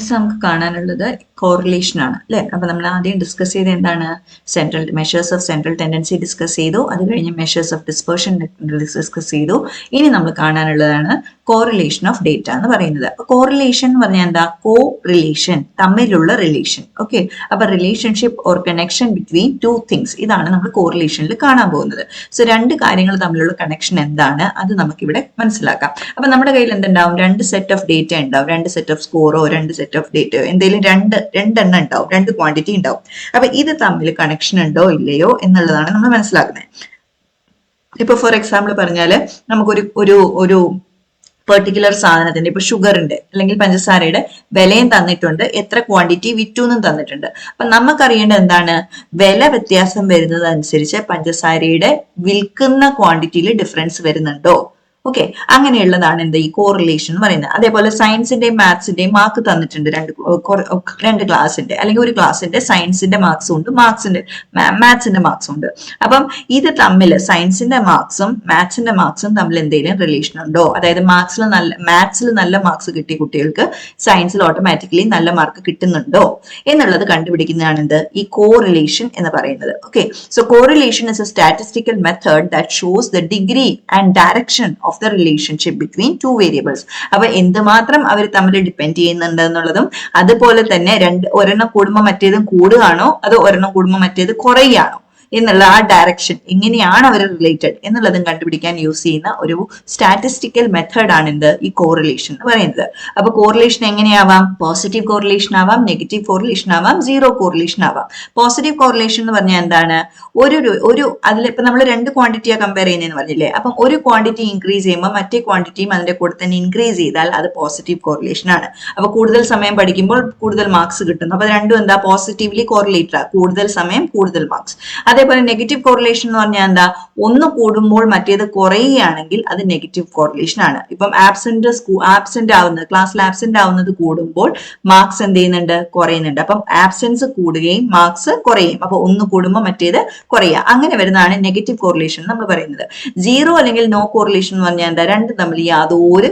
Next നമുക്ക് കാണാനുള്ളത് correlation ആണ് അല്ലെ. അപ്പൊ നമ്മൾ ആദ്യം ഡിസ്കസ് ചെയ്ത് എന്താണ് central measures of central tendency discuss ചെയ്തു. അത് കഴിഞ്ഞ് മെഷേഴ്സ് ഓഫ് ഡിസ്പെർഷൻ ഡിസ്കസ് ചെയ്തു. ഇനി നമ്മൾ കാണാനുള്ളതാണ് കോറിലേഷൻ ഓഫ് ഡേറ്റ എന്ന് പറയുന്നത്. അപ്പൊ കോറിലേഷൻ എന്ന് പറഞ്ഞാൽ എന്താ? കോ റിലേഷൻ, തമ്മിലുള്ള റിലേഷൻ. ഓക്കെ, അപ്പൊ relationship or connection between two things, ഇതാണ് നമ്മൾ കോറിലേഷനിൽ കാണാൻ പോകുന്നത്. സോ രണ്ട് കാര്യങ്ങൾ തമ്മിലുള്ള കണക്ഷൻ എന്താണ് അത് നമുക്കിവിടെ മനസ്സിലാക്കാം. അപ്പൊ നമ്മുടെ കയ്യിൽ എന്തുണ്ടാവും? രണ്ട് സെറ്റ് ഓഫ് ഡേറ്റ ഉണ്ടാവും, രണ്ട് സെറ്റ് ഓഫ് സ്കോറോ രണ്ട് സെറ്റ് ഓഫ് ഡേറ്റയോ എന്തെങ്കിലും രണ്ടെണ്ണം ഉണ്ടാവും, രണ്ട് ക്വാണ്ടിറ്റി ഉണ്ടാവും. അപ്പൊ ഇത് തമ്മിൽ കണക്ഷൻ ഉണ്ടോ ഇല്ലയോ എന്നുള്ളതാണ് നമ്മൾ മനസ്സിലാക്കുന്നത്. ഇപ്പൊ ഫോർ എക്സാമ്പിൾ പറഞ്ഞാല് നമുക്കൊരു ഒരു ഒരു പെർട്ടിക്കുലർ സാധനത്തിന്റെ ഇപ്പൊ ഷുഗറിന്റെ അല്ലെങ്കിൽ പഞ്ചസാരയുടെ വിലയും തന്നിട്ടുണ്ട്, എത്ര ക്വാണ്ടിറ്റി വിറ്റു എന്നും തന്നിട്ടുണ്ട്. അപ്പൊ നമുക്കറിയേണ്ടത് എന്താണ്? വില വ്യത്യാസം വരുന്നത് അനുസരിച്ച് പഞ്ചസാരയുടെ വിൽക്കുന്ന ക്വാണ്ടിറ്റിയിൽ ഡിഫറൻസ് വരുന്നുണ്ടോ? ഓക്കെ, അങ്ങനെയുള്ളതാണ് എന്ത് ഈ കോറിലേഷൻ എന്ന് പറയുന്നത്. അതേപോലെ സയൻസിന്റെയും മാത്സിന്റെയും മാർക്ക് തന്നിട്ടുണ്ട്, രണ്ട് ക്ലാസ്സിന്റെ അല്ലെങ്കിൽ ഒരു ക്ലാസ്സിന്റെ സയൻസിന്റെ മാർക്സും ഉണ്ട്, മാത്സിന്റെ മാർക്സും ഉണ്ട്. അപ്പം ഇത് തമ്മിൽ സയൻസിന്റെ മാർക്സും മാത്സിന്റെ മാർക്സും തമ്മിൽ എന്തെങ്കിലും റിലേഷൻ ഉണ്ടോ? അതായത് മാത്സിൽ നല്ല മാർക്സ് കിട്ടിയ കുട്ടികൾക്ക് സയൻസിൽ ഓട്ടോമാറ്റിക്കലി നല്ല മാർക്ക് കിട്ടുന്നുണ്ടോ എന്നുള്ളത് കണ്ടുപിടിക്കുന്നതാണ് എന്ത് ഈ കോറിലേഷൻ എന്ന് പറയുന്നത്. Okay, so correlation is A statistical method that shows the degree and direction of the relationship between two variables. അപ്പൊ എന്തുമാത്രം അവർ തമ്മിൽ ഡിപ്പെൻഡ് ചെയ്യുന്നുണ്ട് എന്നുള്ളതും അതുപോലെ തന്നെ ഒരെണ്ണം കൂടുമ്പോൾ മറ്റേതും കൂടുകയാണോ അതോ ഒരെണ്ണം കൂടുമ്പോൾ മറ്റേത് കുറയുകയാണോ എന്നുള്ള ആ ഡയറക്ഷൻ എങ്ങനെയാണ് അവർ റിലേറ്റഡ് എന്നുള്ളതും കണ്ടുപിടിക്കാൻ യൂസ് ചെയ്യുന്ന ഒരു സ്റ്റാറ്റിസ്റ്റിക്കൽ മെത്തേഡ് ആണ് എന്ത് ഈ കോറിലേഷൻ എന്ന് പറയുന്നത്. അപ്പൊ കോറിലേഷൻ എങ്ങനെയാവാം? പോസിറ്റീവ് കോറിലേഷൻ ആവാം, നെഗറ്റീവ് കോറിലേഷൻ ആവാം, സീറോ കോറിലേഷൻ ആവാം. പോസിറ്റീവ് കോറിലേഷൻ എന്ന് പറഞ്ഞാൽ എന്താണ്? അതിലിപ്പോ നമ്മൾ രണ്ട് ക്വാണ്ടിറ്റിയാ കമ്പയർ ചെയ്യുന്നതെന്ന് പറഞ്ഞില്ലേ. അപ്പം ഒരു ക്വാണ്ടിറ്റി ഇൻക്രീസ് ചെയ്യുമ്പോൾ മറ്റേ ക്വാണ്ടിറ്റിയും അതിന്റെ കൂടെ തന്നെ ഇൻക്രീസ് ചെയ്താൽ അത് പോസിറ്റീവ് കോറിലേഷൻ ആണ്. അപ്പൊ കൂടുതൽ സമയം പഠിക്കുമ്പോൾ കൂടുതൽ മാർക്സ് കിട്ടുന്നു. അപ്പൊ രണ്ടും എന്താ? പോസിറ്റീവ്ലി കോറിലേറ്റഡ് ആണ്, കൂടുതൽ സമയം കൂടുതൽ മാർക്സ്. അതേപോലെ നെഗറ്റീവ് കോറിലേഷൻ എന്ന് പറഞ്ഞാൽ എന്താ? ഒന്ന് കൂടുമ്പോൾ മറ്റേത് കുറയുകയാണെങ്കിൽ അത് നെഗറ്റീവ് കോറിലേഷൻ ആണ്. ഇപ്പം ആബ്സെന്റ് ആവുന്നത്, ക്ലാസ്സിൽ ആബ്സെന്റ് ആവുന്നത് കൂടുമ്പോൾ മാർക്സ് എന്ത് ചെയ്യുന്നുണ്ട്? കുറയുന്നുണ്ട്. അപ്പം ആബ്സെൻസ് കൂടുകയും മാർക്സ് കുറയും. അപ്പൊ ഒന്ന് കൂടുമ്പോൾ മറ്റേത് കുറയുക, അങ്ങനെ വരുന്നതാണ് നെഗറ്റീവ് കോറിലേഷൻ നമ്മൾ പറയുന്നത്. സീറോ അല്ലെങ്കിൽ നോ കോറിലേഷൻ എന്ന് പറഞ്ഞാൽ എന്താ? രണ്ടും തമ്മിൽ യാതൊരു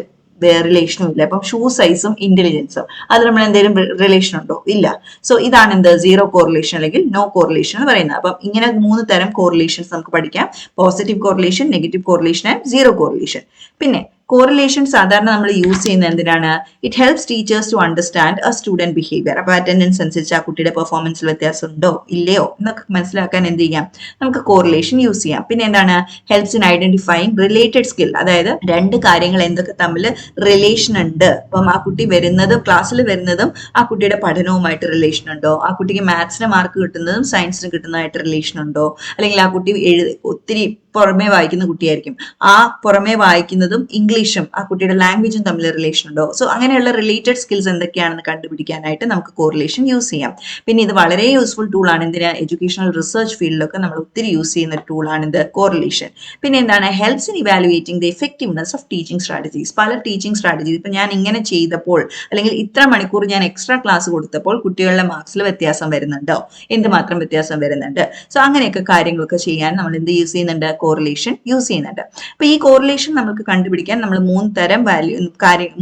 റിലേഷനും ഇല്ല. അപ്പം ഷൂ സൈസും ഇന്റലിജൻസും അത് നമ്മൾ എന്തെങ്കിലും റിലേഷൻ ഉണ്ടോ? ഇല്ല. സോ ഇതാണ് എന്ത് സീറോ കോറിലേഷൻ അല്ലെങ്കിൽ നോ കോറിലേഷൻ എന്ന് പറയുന്നത്. അപ്പം ഇങ്ങനെ മൂന്ന് തരം കോറിലേഷൻസ് നമുക്ക് പഠിക്കാം: positive correlation, negative correlation and zero correlation. പിന്നെ കോറിലേഷൻ സാധാരണ നമ്മൾ യൂസ് ചെയ്യുന്നത് എന്തിനാണ്? It helps teachers to understand a student behaviour. അപ്പൊ അറ്റൻഡൻസ് അനുസരിച്ച് ആ കുട്ടിയുടെ പെർഫോമൻസിൽ വ്യത്യാസം ഉണ്ടോ ഇല്ലയോ എന്നൊക്കെ മനസ്സിലാക്കാൻ എന്ത് ചെയ്യാം? നമുക്ക് കോറിലേഷൻ യൂസ് ചെയ്യാം. പിന്നെ എന്താണ്? Helps in identifying related skill. അതായത് രണ്ട് കാര്യങ്ങൾ എന്തൊക്കെ തമ്മിൽ റിലേഷൻ ഉണ്ട്. അപ്പം ആ കുട്ടി വരുന്നതും ക്ലാസ്സിൽ വരുന്നതും ആ കുട്ടിയുടെ പഠനവുമായിട്ട് റിലേഷൻ ഉണ്ടോ? ആ കുട്ടിക്ക് മാത്സിന് മാർക്ക് കിട്ടുന്നതും സയൻസിന് കിട്ടുന്നതായിട്ട് റിലേഷൻ ഉണ്ടോ? അല്ലെങ്കിൽ ആ കുട്ടി ഒത്തിരി പുറമേ വായിക്കുന്ന കുട്ടിയായിരിക്കും, ആ പുറമേ വായിക്കുന്നതും ഇംഗ്ലീഷും ആ കുട്ടിയുടെ ലാംഗ്വേജും തമ്മിൽ റിലേഷൻ ഉണ്ടോ? സോ അങ്ങനെയുള്ള റിലേറ്റഡ് സ്കിൽസ് എന്തൊക്കെയാണെന്ന് കണ്ടുപിടിക്കാനായിട്ട് നമുക്ക് കോറിലേഷൻ യൂസ് ചെയ്യാം. പിന്നെ ഇത് വളരെ യൂസ്ഫുൾ ടൂൾ ആണ്. എന്തിനാ? എഡ്യൂക്കേഷണൽ റിസർച്ച് ഫീൽഡിലൊക്കെ നമ്മൾ ഒത്തിരി യൂസ് ചെയ്യുന്ന ഒരു ടൂൾ ആണ് ഇത് കോറിലേഷൻ. പിന്നെ എന്താണ്? Helps in evaluating the effectiveness of teaching strategies. പല ടീച്ചിങ് സ്ട്രാറ്റജീസ് ഇപ്പൊ ഞാൻ ഇങ്ങനെ ചെയ്തപ്പോൾ അല്ലെങ്കിൽ ഇത്ര മണിക്കൂർ ഞാൻ എക്സ്ട്രാ ക്ലാസ് കൊടുത്തപ്പോൾ കുട്ടികളുടെ മാർക്സിൽ വ്യത്യാസം വരുന്നുണ്ടോ? എന്തുമാത്രം വ്യത്യാസം വരുന്നുണ്ട്? സോ അങ്ങനെയൊക്കെ കാര്യങ്ങളൊക്കെ ചെയ്യാൻ നമ്മൾ എന്ത് യൂസ് ചെയ്യുന്നുണ്ട്? കോറിലേഷൻ യൂസ് ചെയ്യുന്നുണ്ട്. അപ്പൊ ഈ കോറിലേഷൻ നമുക്ക് കണ്ടുപിടിക്കാൻ നമ്മൾ മൂന്ന് തരം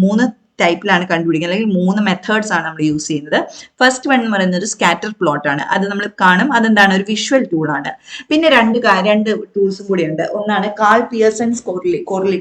മൂന്ന് ടൈപ്പിലാണ് കണ്ടുപിടിക്കുന്നത്, അല്ലെങ്കിൽ മൂന്ന് മെത്തേഡ്സ് ആണ് നമ്മൾ യൂസ് ചെയ്യുന്നത്. ഫസ്റ്റ് വൺ എന്ന് പറയുന്നത് ഒരു സ്കാറ്റർ പ്ലോട്ട് ആണ്. അത് നമ്മൾ കാണും, അതെന്താണ്? ഒരു വിഷ്വൽ ടൂൾ ആണ്. പിന്നെ രണ്ട് ടൂൾസും കൂടിയുണ്ട്. ഒന്നാണ് കാൾ പിയേഴ്സൺസ്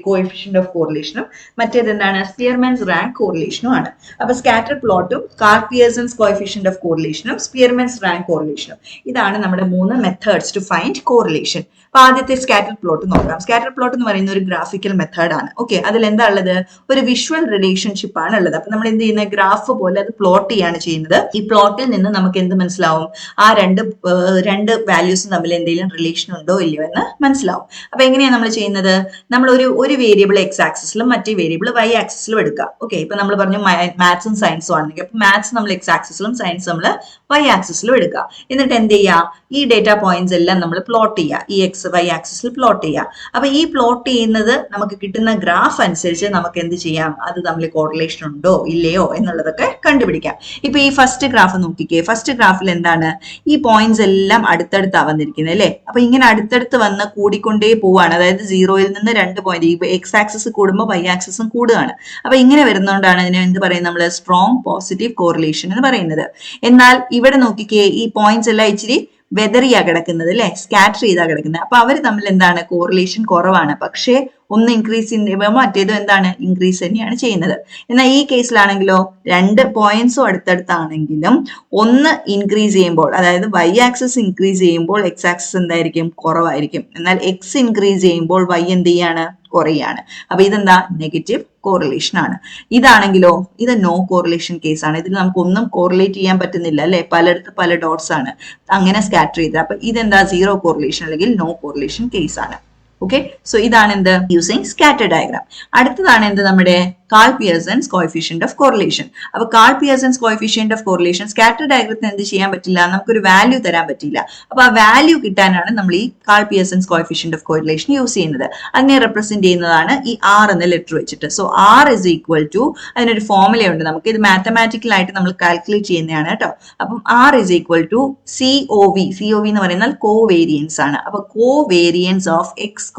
കോഎഫിഷ്യന്റ് ഓഫ് കോറിലേഷനും മറ്റേത് എന്താണ്? സ്പിയർമാൻസ് റാങ്ക് കോറിലേഷനും ആണ്. അപ്പൊ സ്കാറ്റർ പ്ലോട്ടും കാൾ പിയേഴ്സൺസ് കോഎഫിഷ്യന്റ് ഓഫ് കോറിലേഷനും സ്പിയർമാൻസ് റാങ്ക് കോറിലേഷനും, ഇതാണ് നമ്മുടെ മൂന്ന് മെത്തേഡ്സ് ടു ഫൈൻഡ് കോറിലേഷൻ. അപ്പൊ ആദ്യത്തെ സ്കാറ്റർ പ്ലോട്ട് നോക്കാം. സ്കാറ്റർ പ്ലോട്ട് എന്ന് പറയുന്ന ഒരു ഗ്രാഫിക്കൽ മെത്തേഡ് ആണ്. ഓക്കെ, അതിൽ എന്താ ഉള്ളത്? ഒരു വിഷ്വൽ റിലേഷൻഷിപ്പ് ആണ് ഉള്ളത്. അപ്പൊ നമ്മൾ എന്ത് ചെയ്യുന്ന ഗ്രാഫ് പോലെ അത് പ്ലോട്ട് ചെയ്യാണ് ചെയ്യുന്നത്. ഈ പ്ലോട്ടിൽ നിന്ന് നമുക്ക് എന്ത് മനസ്സിലാവും? ആ രണ്ട് വാല്യൂസും തമ്മിൽ എന്തെങ്കിലും റിലേഷൻ ഉണ്ടോ ഇല്ലയോ എന്ന് മനസ്സിലാവും. അപ്പൊ എങ്ങനെയാണ് നമ്മൾ ചെയ്യുന്നത്? നമ്മൾ ഒരു വേരിയബിൾ എക്സ് ആക്സിസിലും മറ്റേ വേരിയബിൾ വൈ ആക്സിസിലും എടുക്കുക. ഓക്കെ, ഇപ്പൊ നമ്മൾ പറഞ്ഞു മാത്സും സയൻസും ആണെങ്കിൽ അപ്പൊ മാത്സ് നമ്മൾ എക്സ് ആക്സിസിലും സയൻസ് നമ്മൾ വൈ ആക്സിസിലും എടുക്കുക. എന്നിട്ട് എന്ത് ചെയ്യുക? ഈ ഡേറ്റ പോയിന്റ്സ് എല്ലാം നമ്മൾ പ്ലോട്ട് ചെയ്യുക. ഈ എക്സ് വൈ ആക്സിസിൽ പ്ലോട്ട് ചെയ്യുക. അപ്പൊ ഈ പ്ലോട്ട് ചെയ്യുന്നത് നമുക്ക് കിട്ടുന്ന ഗ്രാഫ് അനുസരിച്ച് നമുക്ക് എന്ത് ചെയ്യാം, അത് തമ്മിൽ കോറിലേഷൻ ഉണ്ടോ ഇല്ലയോ എന്നുള്ളതൊക്കെ കണ്ടുപിടിക്കാം. ഇപ്പൊ ഈ ഫസ്റ്റ് ഗ്രാഫ് നോക്കിക്കേ. ഫസ്റ്റ് ഗ്രാഫിൽ എന്താണ്, ഈ പോയിന്റ്സ് എല്ലാം അടുത്തടുത്താ വന്നിരിക്കുന്നത് അല്ലേ. അപ്പൊ ഇങ്ങനെ അടുത്തടുത്ത് വന്ന് കൂടിക്കൊണ്ടേ പോവാണ്. അതായത് 0-ൽ നിന്ന് 2 പോയിന്റ്, ഇപ്പൊ എക്സ് ആക്സിസ് കൂടുമ്പോൾ വൈ ആക്സിസും കൂടുകയാണ്. അപ്പൊ ഇങ്ങനെ വരുന്നതുകൊണ്ടാണ് ഇതിനെ എന്ത് പറയുന്നത്, നമ്മൾ സ്ട്രോങ് പോസിറ്റീവ് കോറിലേഷൻ എന്ന് പറയുന്നത്. എന്നാൽ ഇവിടെ നോക്കിക്കേ, ഈ പോയിന്റ്സ് എല്ലാം ഇച്ചിരി വെതറിയാ കിടക്കുന്നത് അല്ലെ, സ്കാറ്റർ ചെയ്താ കിടക്കുന്നത്. അപ്പൊ അവർ തമ്മിൽ എന്താണ്, കോറിലേഷൻ കുറവാണ്. പക്ഷേ ഒന്ന് ഇൻക്രീസ് ചെയ്യുമ്പോൾ മറ്റേതും എന്താണ്, ഇൻക്രീസ് തന്നെയാണ് ചെയ്യുന്നത്. എന്നാൽ ഈ കേസിലാണെങ്കിലോ 2 പോയിന്റ്സും അടുത്തടുത്താണെങ്കിലും ഒന്ന് ഇൻക്രീസ് ചെയ്യുമ്പോൾ, അതായത് വൈ ആക്സിസ് ഇൻക്രീസ് ചെയ്യുമ്പോൾ എക്സ് ആക്സിസ് എന്തായിരിക്കും, കുറവായിരിക്കും. എന്നാൽ എക്സ് ഇൻക്രീസ് ചെയ്യുമ്പോൾ വൈ എന്ത് ചെയ്യാണ്, കുറയാണ്. അപ്പൊ ഇതെന്താ, നെഗറ്റീവ് കോറിലേഷൻ ആണ്. ഇതാണെങ്കിലോ ഇത് നോ കോറിലേഷൻ കേസ് ആണ്. ഇതിൽ നമുക്ക് ഒന്നും കോറിലേറ്റ് ചെയ്യാൻ പറ്റുന്നില്ല അല്ലെ, പലയിടത്ത് പല ഡോട്ട്സ് ആണ് അങ്ങനെ സ്കാറ്റർ ചെയ്തത്. അപ്പൊ ഇതെന്താ, സീറോ കോറിലേഷൻ അല്ലെങ്കിൽ നോ കോറിലേഷൻ കേസ് ആണ്. ഓക്കെ, സോ ഇതാണ് എന്ത്, യൂസിങ് സ്കാറ്റർ ഡയഗ്രാം. അടുത്തതാണ് എന്ത്, നമ്മുടെ Karl Pearson's coefficient of correlation. അപ്പൊ Karl Pearson's coefficient of correlation scatter ഡയഗ്രത്തിന് എന്ത് ചെയ്യാൻ പറ്റില്ല, നമുക്കൊരു വാല്യൂ തരാൻ പറ്റില്ല. അപ്പൊ ആ വാല്യൂ കിട്ടാനാണ് നമ്മൾ ഈ Karl Pearson's coefficient of correlation use ചെയ്യുന്നത്. അതിനെ റെപ്രസെന്റ് ചെയ്യുന്നതാണ് ഈ ആർ എന്ന ലെറ്റർ വെച്ചിട്ട്. So R is equal to, അതിനൊരു ഫോർമുലയുണ്ട്, നമുക്ക് ഇത് മാത്തമാറ്റിക്കൽ ആയിട്ട് നമ്മൾ കാൽക്കുലേറ്റ് ചെയ്യുന്നതാണ് കേട്ടോ. അപ്പം R is equal to COV. COV എന്ന് പറയുന്നത് കോവേരിയൻസ് ആണ്. അപ്പൊ covariance of X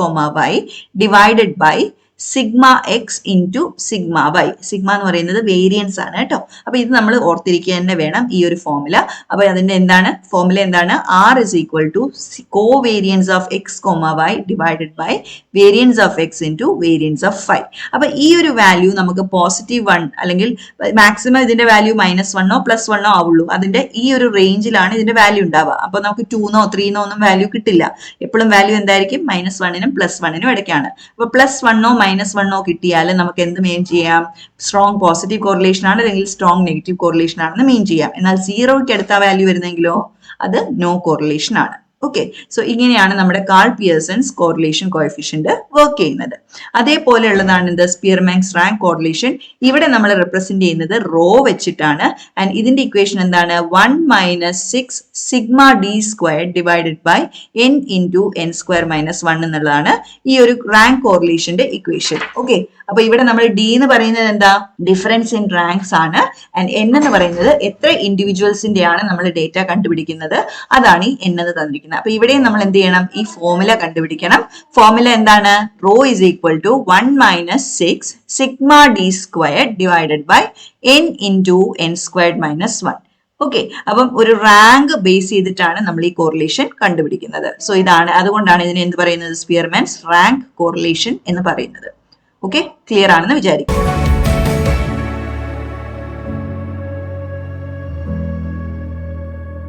y divided by sigma X into sigma Y. സിഗ്മ എന്ന് പറയുന്നത് വേരിയൻസ് ആണ് കേട്ടോ. അപ്പൊ ഇത് നമ്മൾ ഓർത്തിരിക്കുക തന്നെ വേണം, ഈ ഒരു ഫോർമുല. അപ്പൊ അതിന്റെ എന്താണ് ഫോർമുല, എന്താണ്, R is equal to covariance of X Y divided by variance of X into variance of phi. അപ്പൊ ഈ ഒരു വാല്യൂ നമുക്ക് +1 അല്ലെങ്കിൽ മാക്സിമം ഇതിന്റെ വാല്യൂ -1 +1 ആവുള്ളൂ. അതിന്റെ ഈ ഒരു റേഞ്ചിലാണ് ഇതിന്റെ വാല്യൂ ഉണ്ടാവുക. അപ്പൊ നമുക്ക് 2 3 ഒന്നും വാല്യൂ കിട്ടില്ല. എപ്പോഴും വാല്യൂ എന്തായിരിക്കും, -1നും +1നും ഇടയ്ക്കാണ്. അപ്പൊ +1 -1 കിട്ടിയാൽ നമുക്ക് എന്ത് മെയിൻ ചെയ്യാം, സ്ട്രോങ് പോസിറ്റീവ് കോറിലേഷൻ ആണ് അല്ലെങ്കിൽ സ്ട്രോങ് നെഗറ്റീവ് കോറിലേഷൻ ആണെന്ന് മെയിൻ ചെയ്യാം. എന്നാൽ 0ക്ക് അടുത്ത വാല്യൂ വരുന്നെങ്കിലോ അത് നോ കോറിലേഷൻ ആണ്. ഓക്കെ, സോ ഇങ്ങനെയാണ് നമ്മുടെ Karl Pearson's correlation coefficient work ചെയ്യുന്നത്. അതേപോലെ ഉള്ളതാണ് എന്ത്, സ്പിയർമാൻസ് റാങ്ക് കോറിലേഷൻ. ഇവിടെ നമ്മൾ റെപ്രസെന്റ് ചെയ്യുന്നത് റോ വെച്ചിട്ടാണ്. ആൻഡ് ഇതിന്റെ ഇക്വേഷൻ എന്താണ്, 1 - 6 sigma d square divided by n into n² - 1 എന്നുള്ളതാണ് ഈ ഒരു റാങ്ക് കോറിലേഷന്റെ ഇക്വേഷൻ. ഓക്കെ, അപ്പൊ ഇവിടെ നമ്മൾ d എന്ന് പറയുന്നത് എന്താ, ഡിഫറൻസ് ഇൻ റാങ്ക്സ് ആണ്. ആൻഡ് n എന്ന് പറയുന്നത് എത്ര ഇൻഡിവിജ്വൽസിന്റെ ആണ് നമ്മൾ ഡേറ്റ കണ്ടുപിടിക്കുന്നത്, അതാണ് ഈ n എന്ന് തന്നിരിക്കുന്നത്. അപ്പൊ ഇവിടെ നമ്മൾ എന്ത് ചെയ്യണം, ഈ ഫോർമുല കണ്ടുപിടിക്കണം. ഫോർമുല എന്താണ്, rho is equal to 1 - 6 sigma d square divided by n into n² - 1. Okay, അപ്പം ഒരു റാങ്ക് ബേസ് ചെയ്തിട്ടാണ് നമ്മൾ ഈ കോറിലേഷൻ കണ്ടുപിടിക്കുന്നത്. സോ ഇതാണ്, അതുകൊണ്ടാണ് ഇതിനെ എന്ത് പറയുന്നത്, സ്പിയർമാൻസ് റാങ്ക് കോറിലേഷൻ എന്ന് പറയുന്നത്. ഓക്കെ, ക്ലിയർ ആണെന്ന് വിചാരിക്കും.